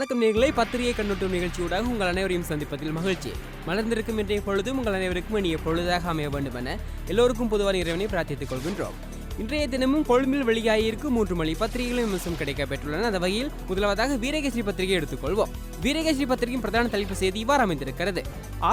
வணக்கம் நேயர்களே, பத்திரிகை கண்ணோட்டம் நிகழ்ச்சியூடாக உங்கள் அனைவரையும் சந்திப்பதில் மகிழ்ச்சி. மலர்ந்திருக்கும் இன்றைய பொழுதும் உங்கள் அனைவருக்கும் இனிய பொழுதாக அமைய வேண்டும் என எல்லோருக்கும் பொதுவான இறைவனை பிரார்த்தித்துக் கொள்கின்றோம். இன்றைய தினமும் கொழும்பில் வெளியாகியிருக்கும் 3 மொழி பத்திரிகைகளும் விமர்சனம் கிடைக்கப்பெற்றுள்ளன. அந்த வகையில் முதலாவதாக வீரகேசரி பத்திரிகை எடுத்துக்கொள்வோம். வீரகேசரி பத்திரிகையின் பிரதான தலைப்பு செய்தி இவ்வாறு அமைந்திருக்கிறது.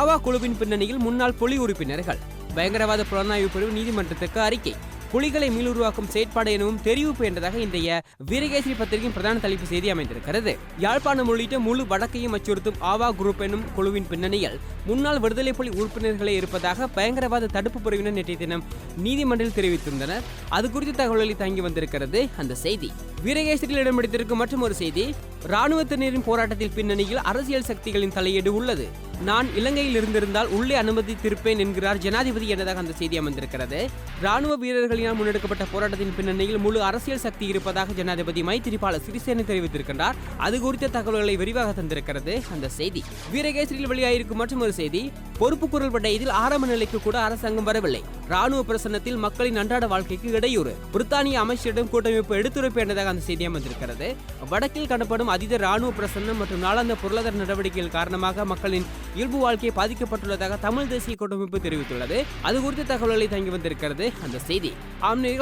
ஆவா குழுவின் பின்னணியில் முன்னாள் புலி உறுப்பினர்கள், பயங்கரவாத புலனாய்வு பிரிவு நீதிமன்றத்துக்கு அறிக்கை, புலிகளை மீளுருவாக்கும் செயற்பாடு எனவும் தெரிவிப்பு என்றதாக இன்றைய வீரகேசரி பத்திரிகையின் பிரதான தலைப்பு செய்தி அமைந்திருக்கிறது. யாழ்ப்பாணம் உள்ளிட்ட முழு வடக்கையும் அச்சுறுத்தும் ஆவா குரூப் எனும் குழுவின் பின்னணியில் முன்னாள் விடுதலை புலி உறுப்பினர்களே இருப்பதாக பயங்கரவாத தடுப்பு பிரிவினர் நேற்றைய தினம் நீதிமன்றில் தெரிவித்திருந்தனர். அது குறித்த தகவல்களை தாங்கி வந்திருக்கிறது அந்த செய்தி. வீரகேசரியில் இடம்பிடித்திருக்கும் மற்றும் ஒரு செய்தி, இராணுவத்தினரின் போராட்டத்தில் பின்னணியில் அரசியல் சக்திகளின் தலையீடு உள்ளது. நான் இலங்கையில் இருந்திருந்தால் உள்ளே அனுமதித்திருப்பேன் என்கிறார் ஜனாதிபதி என்பதாக அந்த செய்தி அமைந்திருக்கிறது. ராணுவ வீரர்களினால் முன்னெடுக்கப்பட்ட போராட்டத்தின் பின்னணியில் முழு அரசியல் சக்தி இருப்பதாக ஜனாதிபதி மைத்திரிபால சிறிசேன தெரிவித்திருக்கின்றார். அது குறித்த தகவல்களை விரிவாக தந்திருக்கிறது அந்த செய்தி. வீரகேசரியில் வெளியாகிருக்கும் மற்றும் ஒரு செய்தி, பொறுப்பு குரல் விடயத்தில் ஆரம்ப நிலைக்கு கூட அரசாங்கம் வரவில்லை. ராணுவ பிரசன்னத்தில் மக்களின் அன்றாட வாழ்க்கைக்கு இடையூறு, பிரித்தானிய அமைச்சரிடம் கூட்டமைப்பு எடுத்துரைப்பு என்றதாக அந்த செய்தி அமைந்திருக்கிறது. வடக்கில் காணப்படும் அதீத ராணுவ பிரசன்னம் மற்றும் நாளாந்த பொருளாதார நடவடிக்கைகள் காரணமாக மக்களின் இயல்பு வாழ்க்கை பாதிக்கப்பட்டுள்ளதாக தமிழ் தேசிய கூட்டமைப்பு தெரிவித்துள்ளது. அது குறித்த தகவல்களை தங்கி வந்திருக்கிறது அந்த செய்தி.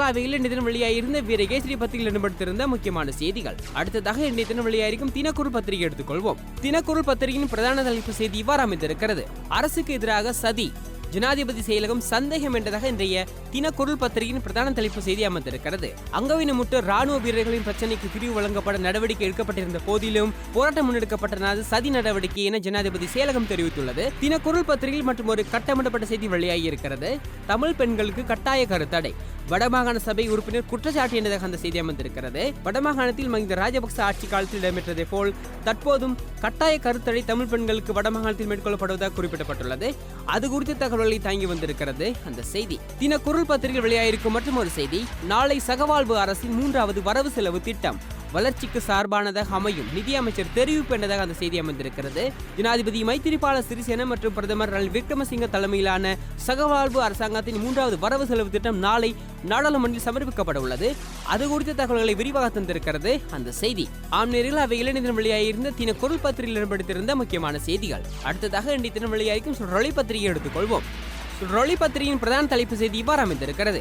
அவையில் இன்றைய தினம் வெளியாகியிருந்த வீரகேசரி பத்திரிகையில் இடம்பெற்றிருந்த முக்கியமான செய்திகள். அடுத்ததாக இன்றைய தினம் வெளியாகிருக்கும் தினக்குரல் பத்திரிகை எடுத்துக்கொள்வோம். தினக்குரல் பத்திரிகையின் பிரதான தலைப்பு செய்தி இவ்வாறு அமைந்திருக்கிறது. அரசுக்கு எதிராக சதி, ஜனாதிபதி செயலகம் சந்தேகம் என்றதாக இன்றைய தினக்குரல் பத்திரிகையின் பிரதான தலைப்பு செய்தி அமைந்திருக்கிறது. அங்கவீனமுற்ற ராணுவ வீரர்களின் பிரச்சனைக்கு தீர்வு வழங்கப்பட நடவடிக்கை எடுக்கப்பட்டிருந்த போதிலும் போராட்டம் முன்னெடுக்கப்பட்டது சதி நடவடிக்கை என ஜனாதிபதி செயலகம் தெரிவித்துள்ளது. தினக்குரல் பத்திரிகையில் மற்றும் ஒரு கட்டமிடப்பட்ட செய்தி வெளியாகி இருக்கிறது. தமிழ் பெண்களுக்கு கட்டாய கருத்தடை, வடமாகாண சபை உறுப்பினர் குற்றச்சாட்டு என்றதாக அந்த செய்தி அமைந்திருக்கிறது. வடமாகாணத்தில் மஹிந்த ராஜபக்ச ஆட்சி காலத்தில் இடம்பெற்றதை போல் தற்போதும் கட்டாய கருத்தடை தமிழ் பெண்களுக்கு வடமாகாணத்தில் மேற்கொள்ளப்படுவதாக குறிப்பிடப்பட்டுள்ளது. அது குறித்த தகவல்களை தாங்கி வந்திருக்கிறது அந்த செய்தி. தினக்குரல் பத்திரிகையில் வெளியாகிருக்கும் மற்றும் ஒரு செய்தி, நாளை சகவாழ்வு அரசின் 3வது வரவு செலவு திட்டம் வளர்ச்சிக்கு சார்பானதாக அமையும், நிதியமைச்சர் தெரிவிப்பு என்றதாக அந்த செய்தி அமைந்திருக்கிறது. ஜனாதிபதி மைத்திரிபால சிறிசேன மற்றும் பிரதமர் ரணில் விக்ரமசிங்க தலைமையிலான சகவாழ்வு அரசாங்கத்தின் 3வது வரவு செலவு திட்டம் நாளை நாடாளுமன்றில் சமர்ப்பிக்கப்பட உள்ளது. அது குறித்த தகவல்களை விரிவாக தந்திருக்கிறது அந்த செய்தி. ஆம்நேரில் அவை இளைஞர் வெளியாகியிருந்த தினக்குரல் பத்திரிகையில் இடம்பெடுத்திருந்த முக்கியமான செய்திகள். அடுத்ததாக இன்றைய தினம் வெளியாகிக்கும் சுழலி பத்திரிகை எடுத்துக்கொள்வோம். சுழலி பத்திரிகையின் பிரதான தலைப்பு செய்தி இவ்வாறு அமைந்திருக்கிறது.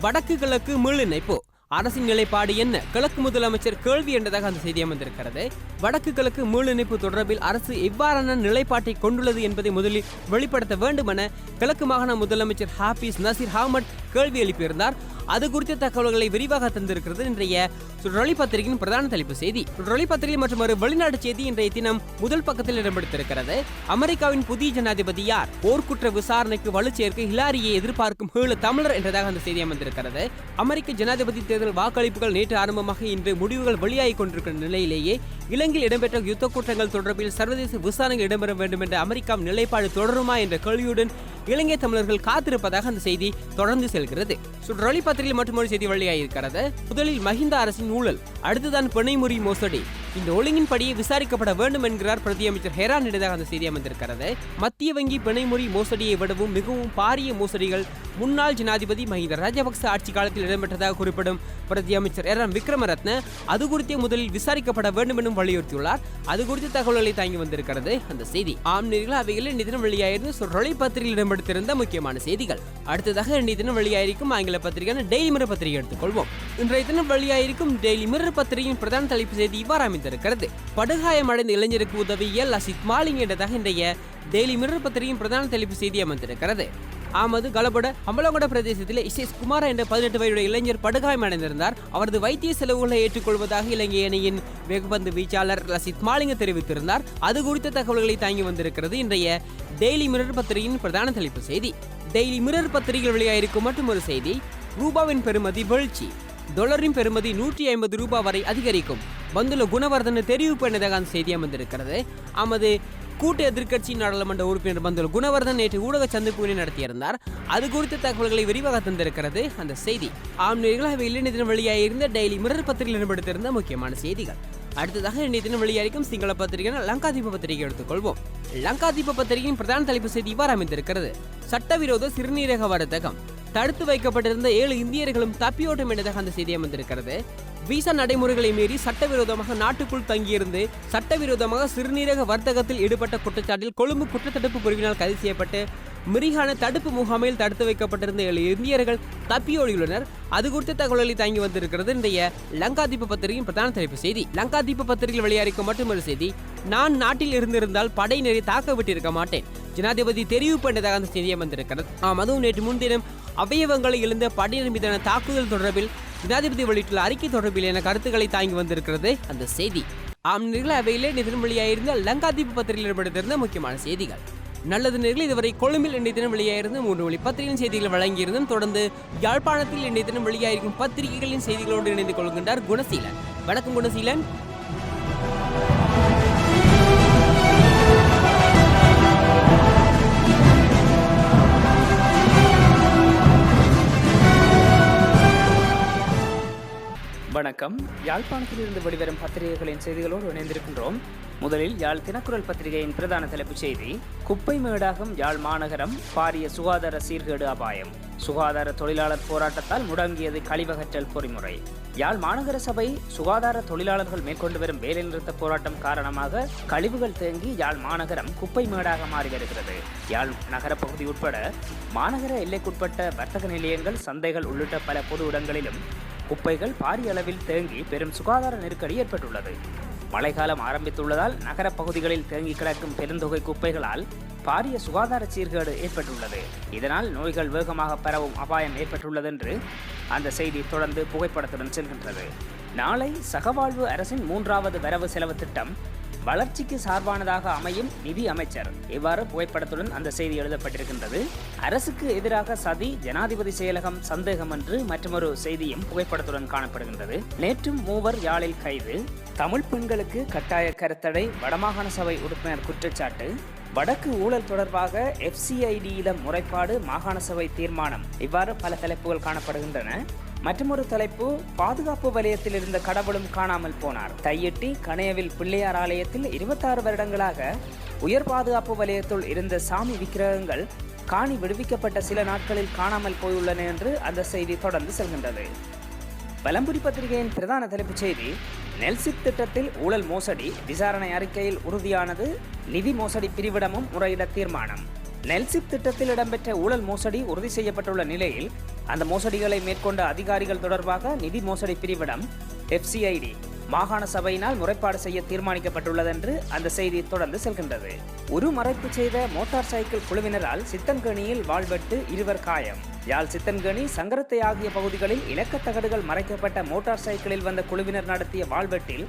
வடக்கு கிழக்கு மீளிணைப்பு, அரசின் நிலைப்பாடு என்ன, கிழக்கு முதலமைச்சர் கேள்வி என்றதாக அந்த செய்தி அமைந்திருக்கிறது. வடக்கு கிழக்கு மீளிணைப்பு தொடர்பில் அரசு எவ்வாறான நிலைப்பாட்டை கொண்டுள்ளது என்பதை முதலில் வெளிப்படுத்த வேண்டும் என கிழக்கு மாகாண முதலமைச்சர் ஹாபிஸ் நசீர் அஹ்மத் கேள்வி எழுப்பியிருந்தார். அது குறித்த தகவல்களை விரிவாக தந்திருக்கிறது இன்றைய சுழலி பத்திரிகையின் பிரதான தலைப்பு செய்தி. சுழலி பத்திரிகை மற்றும் ஒரு வெளிநாட்டு செய்தி இன்றைய தினம் முதல் பக்கத்தில் இடம்பெடுத்திருக்கிறது. அமெரிக்காவின் புதிய ஜனாதிபதி யார், போர்க்குற்ற விசாரணைக்கு வலு சேர்க்க ஹிலாரியை எதிர்பார்க்கும் 7 தமிழர் என்றதாக அந்த செய்தி அமைந்திருக்கிறது. அமெரிக்க ஜனாதிபதி தேர்தல் வாக்களிப்புகள் நேற்று ஆரம்பமாக இன்று முடிவுகள் வெளியாகிக் கொண்டிருக்கிற நிலையிலேயே இலங்கையில் இடம்பெற்ற யுத்த குற்றங்கள் தொடர்பில் சர்வதேச விசாரணைகள் இடம்பெற வேண்டும் என்ற அமெரிக்காவின் நிலைப்பாடு தொடருமா என்ற கேள்வியுடன் இலங்கை தமிழர்கள் காத்திருப்பதாக அந்த செய்தி தொடர்ந்து செல்கிறது. சுழலி பத்திரிகையில் மற்றொரு செய்தி வெளியாகியிருக்கிறது. முதலில் மஹிந்த அரசின் ஊழல், அடுத்துதான் பிணைமுறி மோசடி, இந்த ஒழுங்கின்படியே விசாரிக்கப்பட வேண்டும் என்கிறார் பிரதி அமைச்சர் ஹெரான் என்றதாக அந்த செய்தி அமைந்திருக்கிறது. மத்திய வங்கி பிணைமுறி மோசடியை விடவும் மிகவும் பாரிய மோசடிகள் முன்னாள் ஜனாதிபதி மஹிந்த ராஜபக்ச ஆட்சி காலத்தில் இடம்பெற்றதாக குறிப்பிடும் பிரதி அமைச்சர் எரான் விக்ரமரத்ன அது குறித்து முதலில் விசாரிக்கப்பட வேண்டும் என்றும் வலியுறுத்தியுள்ளார். அது குறித்த தகவல்களை தாங்கி வந்திருக்கிறது அந்த செய்தி. ஆம்நேரில் அவையில் இன்றைய தினம் வெளியாகிருந்து சுழலி பத்திரிகையில் இடம்பெடுத்திருந்த முக்கியமான செய்திகள். அடுத்ததாக இன்றைய தினம் வெளியாகிருக்கும் ஆங்கில பத்திரிகையான டெய்லி மிரர் பத்திரிகை எடுத்துக்கொள்வோம். இன்றைய தினம் வெளியாகிருக்கும் டெய்லி மிரர் பத்திரிகையின் பிரதான தலைப்பு செய்தி இவ்வாறு அமைந்திருக்கிறது. படுகாயமடைந்த இளைஞருக்கு உதவிய லசித் மாலிங் என்றதாக இன்றைய டெய்லி மிரர் பத்திரிகையின் பிரதான தலைப்பு செய்தி அமைந்திருக்கிறது. ஆமது கலபட அம்பலங்கொட பிரதேசத்தில் இசேஸ் குமாரா என்ற 18 வயதுடைய இளைஞர் படுகாயமடைந்திருந்தார். அவரது வைத்திய செலவுகளை ஏற்றுக்கொள்வதாக இலங்கை அணியின் வேகப்பந்து வீச்சாளர் லசித் மாலிங்க தெரிவித்திருந்தார். அது குறித்த தகவல்களை தாங்கி வந்திருக்கிறது இன்றைய டெய்லி மிரர் பத்திரிகையின் பிரதான தலைப்பு செய்தி. டெய்லி மிரர் பத்திரிகையில் வெளியாகிருக்கும் மற்றும் ஒரு செய்தி, ரூபாவின் பெறுமதி வீழ்ச்சி, டாலரின் பெறுமதி 150 ரூபாய் வரை அதிகரிக்கும், வந்துள்ள குணவர்தன தெரிவிப்பு என்னதாக அந்த செய்தி அமைந்திருக்கிறது. ஆமது கூட்டு எதிர்க்கட்சி நாடாளுமன்ற உறுப்பினர் பந்துல குணவர்தன் நேற்று ஊடக சந்திப்பினை நடத்தியிருந்தார். அது குறித்த தகவல்களை விரிவாக தந்திருக்கிறது அந்த செய்தி. ஆம்நேரில் இன்றைய தினம் வெளியாகியிருந்த டெய்லி மிரர் பத்திரிகையில் இடம்பெடுத்திருந்த முக்கியமான செய்திகள். அடுத்ததாக இன்றைய தினம் வெளியாகிருக்கும் சிங்கள பத்திரிகையான லங்காதீப பத்திரிகை எடுத்துக்கொள்வோம். லங்காதீப பத்திரிகையின் பிரதான தலைப்பு செய்தி இவ்வாறு அமைந்திருக்கிறது. சட்டவிரோத சிறுநீரக வர்த்தகம், தடுத்து வைக்கப்பட்டிருந்த 7 இந்தியர்களும் தப்பியோட்டம் என்றதாக அந்த செய்தி வந்திருக்கிறது. விசா நடைமுறைகளை மீறி சட்டவிரோதமாக நாட்டுக்குள் தங்கியிருந்து சட்டவிரோதமாக சிறுநீரக வர்த்தகத்தில் ஈடுபட்ட குற்றச்சாட்டில் கொழும்பு குற்றத்தடுப்பு பிரிவினால் கைது செய்யப்பட்டு மிரிகான தடுப்பு முகாமில் தடுத்து வைக்கப்பட்டிருந்த 7 இந்தியர்கள் தப்பியோடியுள்ளனர். அது குறித்த தகவல்களை தாங்கி வந்திருக்கிறது இன்றைய லங்காதீப பத்திரிகையின் பிரதான தலைப்பு செய்தி. லங்காதீப பத்திரிகையில் வெளியாகும் மற்றொரு செய்தி, நான் நாட்டில் இருந்திருந்தால் படையினரை தாக்க விட்டிருக்க மாட்டேன், ஜனாதிபதி தெரிவு பண்ணதாக அந்த செய்தியை வந்திருக்கிறது. அதுவும் நேற்று முன்தினம் அவயவங்களை இழந்த படையினர் மீதான தாக்குதல் தொடர்பில் ஜனாதிபதி வெளியிட்டுள்ள அறிக்கை தொடர்பில் என கருத்துக்களை தாங்கி வந்திருக்கிறது அந்த செய்தி. அவையிலே நிதினம் வெளியாயிருந்த லங்காதீப பத்திரிகையில் இடம்பெற்றிருந்த முக்கியமான செய்திகள். நல்லது நேயர்களே, இதுவரை கொழும்பில் இன்றைய தினம் வெளியாயிருந்த 3 வழி பத்திரிகையின் செய்திகள் வழங்கியிருந்தும் தொடர்ந்து யாழ்ப்பாணத்தில் இன்றைய தினம் வெளியாயிருக்கும் பத்திரிகைகளின் செய்திகளோடு இணைந்து கொள்கின்றார் குணசீலன். வணக்கம் குணசீலன். வணக்கம். யாழ்ப்பாணத்தில் இருந்து வெளிவரும் பத்திரிகைகளின் செய்திகளோடு இணைந்திருக்கின்றோம். முதலில் யாழ் தினக்குரல் பத்திரிகையின் பிரதான தலைப்புச் செய்தி, குப்பை மேடாகும் யாழ் மாநகரம், பாரிய சுகாதார சீர்கேடு அபாயம், சுகாதார தொழிலாளர் போராட்டத்தால் முடங்கியது கழிவகற்றல் பொறிமுறை. யாழ் மாநகர சபை சுகாதார தொழிலாளர்கள் மேற்கொண்டு வரும் வேலைநிறுத்த போராட்டம் காரணமாக கழிவுகள் தேங்கி யாழ் மாநகரம் குப்பை மேடாக மாறி வருகிறது. யாழ் நகர பகுதி உட்பட மாநகர எல்லைக்குட்பட்ட வர்த்தக நிலையங்கள், சந்தைகள் உள்ளிட்ட பல பொது இடங்களிலும் குப்பைகள் பாரிய அளவில் தேங்கி பெரும் சுகாதார நெருக்கடி ஏற்பட்டுள்ளது. மழைக்காலம் ஆரம்பித்துள்ளதால் நகர பகுதிகளில் தேங்கி கிடக்கும் பெருந்தொகை குப்பைகளால் பாரிய சுகாதார சீர்கேடு ஏற்பட்டுள்ளது. இதனால் நோய்கள் வேகமாக பரவும் அபாயம் ஏற்பட்டுள்ளது என்று அந்த செய்தி தொடர்ந்து புகைப்படத்துடன் செல்கின்றது. நாளை சகவாழ்வு அரசின் 3வது வரவு செலவு திட்டம் வளர்ச்சிக்கு சார்பானதாக அமையும் நிதி அமைச்சர், இவ்வாறு புகைப்படத்துடன் அந்த செய்தி எழுதப்பட்டிருக்கின்றது. அரசுக்கு எதிராக சதி, ஜனாதிபதி செயலகம் சந்தேகம் என்று மற்றொரு செய்தியும் புகைப்படத்துடன் காணப்படுகின்றது. நேற்றும் 3 யாழில் கைது, தமிழ் பெண்களுக்கு கட்டாய கருத்தடை, வடமாகாண சபை உறுப்பினர் குற்றச்சாட்டு, வடக்கு ஊழல் தொடர்பாக FCID-யிடம் முறைப்பாடு, மாகாண சபை தீர்மானம், இவ்வாறு பல தலைப்புகள் காணப்படுகின்றன. மற்றொரு தலைப்பு, பாதுகாப்பு வலயத்தில் இருந்த கடவுளும் காணாமல் போனார். தையிட்டி கணையவில் பிள்ளையார் ஆலயத்தில் 26 வருடங்களாக உயர் பாதுகாப்பு வலயத்துள் இருந்த சாமி விக்கிரகங்கள் காணி விடுவிக்கப்பட்ட சில நாட்களில் காணாமல் போயுள்ளன என்று அந்த செய்தி தொடர்ந்து செல்கின்றது. பலம்புரி பத்திரிகையின் பிரதான தலைப்புச் செய்தி, நெல்சிப் திட்டத்தில் ஊழல் மோசடி, விசாரணை அறிக்கையில் உறுதியானது, நிதி மோசடி பிரிவிடமும் முறையிட தீர்மானம். நெல்சிப் திட்டத்தில் இடம்பெற்ற ஊழல் மோசடி உறுதி செய்யப்பட்டுள்ள நிலையில் அந்த மோசடிகளை மேற்கொண்ட அதிகாரிகள் தொடர்பாக நிதி மோசடி பிரிவிடம் FCID மாகாண சபையினால் முறைப்பாடு செய்ய தீர்மானிக்கப்பட்டுள்ளது என்று அந்த செய்தி தொடர்ந்து செல்கின்றது. உருமறைப்பு செய்த மோட்டார் சைக்கிள் குழுவினரால் சித்தன்கேணியில் வாழ்வெட்டு, 2 காயம். யாழ் சித்தன்கேணி, சங்கரத்தை ஆகிய பகுதிகளில் இலக்கத்தகடுகள் மறைக்கப்பட்ட மோட்டார் சைக்கிளில் வந்த குழுவினர் நடத்திய வாழ்வெட்டில்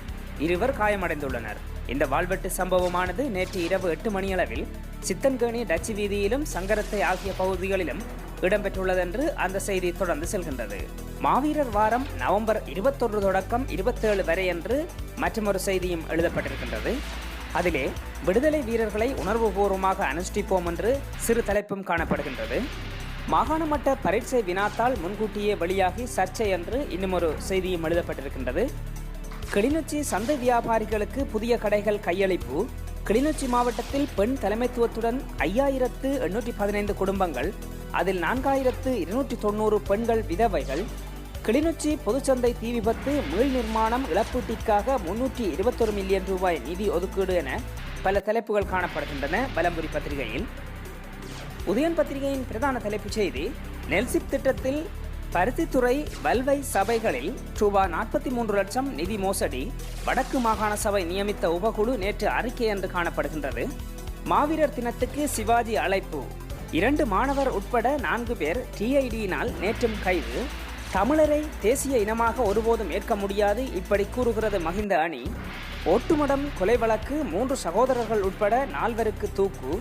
2 காயமடைந்துள்ளனர். இந்த வாழ்வெட்டு சம்பவமானது நேற்று இரவு 8 மணியளவில் சித்தன்கேணி, டச்சு வீதியிலும் சங்கரத்தை ஆகிய பகுதிகளிலும் இடம்பெற்றுள்ளது என்று அந்த செய்தி தொடர்ந்து செல்கின்றது. மாவீரர் வாரம் நவம்பர் 21 தொடக்கம் 27 வரை என்று மற்றொரு செய்தியும் எழுதப்பட்டிருக்கின்றது. அதிலே விடுதலை வீரர்களை உணர்வுபூர்வமாக அனுஷ்டிப்போம் என்று சிறு தலைப்பும் காணப்படுகின்றது. மாகாண மட்ட பரீட்சை வினாத்தால் முன்கூட்டியே வெளியாகி சர்ச்சை என்று இன்னும் செய்தியும் எழுதப்பட்டிருக்கின்றது. கிளிநொச்சி சந்தை வியாபாரிகளுக்கு புதிய கடைகள் கையளிப்பு. கிளிநொச்சி மாவட்டத்தில் பெண் தலைமைத்துவத்துடன் 5815 குடும்பங்கள், அதில் 4290 பெண்கள் விதவைகள். கிளிநொச்சி பொதுச்சந்தை தீ விபத்து மீள் நிர்மாணம் இழப்பீட்டிற்காக 321 மில்லியன் ரூபாய் நிதி ஒதுக்கீடு என பல தலைப்புகள் காணப்படுகின்றன. பலம்புரி பத்திரிகையில். உதயன் பத்திரிகையின் பிரதான தலைப்புச் செய்தி, நெல்சிப் திட்டத்தில் பருத்தித்துறை, வல்வை சபைகளில் ரூபாய் 43 லட்சம் நிதி மோசடி, வடக்கு மாகாண சபை நியமித்த உபகுழு நேற்று அறிக்கை என்று காணப்படுகின்றது. மாவீரர் தினத்துக்கு சிவாஜி அழைப்பு, 2 மாணவர் உட்பட 4 பேர் TID-யினால் நேற்றும் கைது. தமிழரை தேசிய இனமாக ஒருபோதும் ஏற்க முடியாது, இப்படி கூறுகிறது மஹிந்த அணி. ஒட்டுமடம் கொலை வழக்கு, 3 சகோதரர்கள் உட்பட 4 தூக்கு,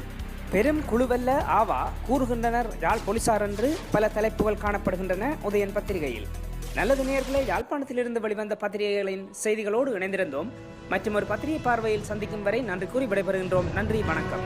பெரும் குழுவல்ல ஆவா கூறுகின்றனர் யாழ் போலீசார் என்று பல தலைப்புகள் காணப்படுகின்றன உதயன் பத்திரிகையில். நல்லது நேயர்களே, யாழ்ப்பாணத்திலிருந்து வெளிவந்த பத்திரிகைகளின் செய்திகளோடு இணைந்திருந்தோம். மற்றும் ஒரு பத்திரிகை பார்வையில் சந்திக்கும் வரை நன்றி கூறி விடைபெறுகின்றோம். நன்றி, வணக்கம்.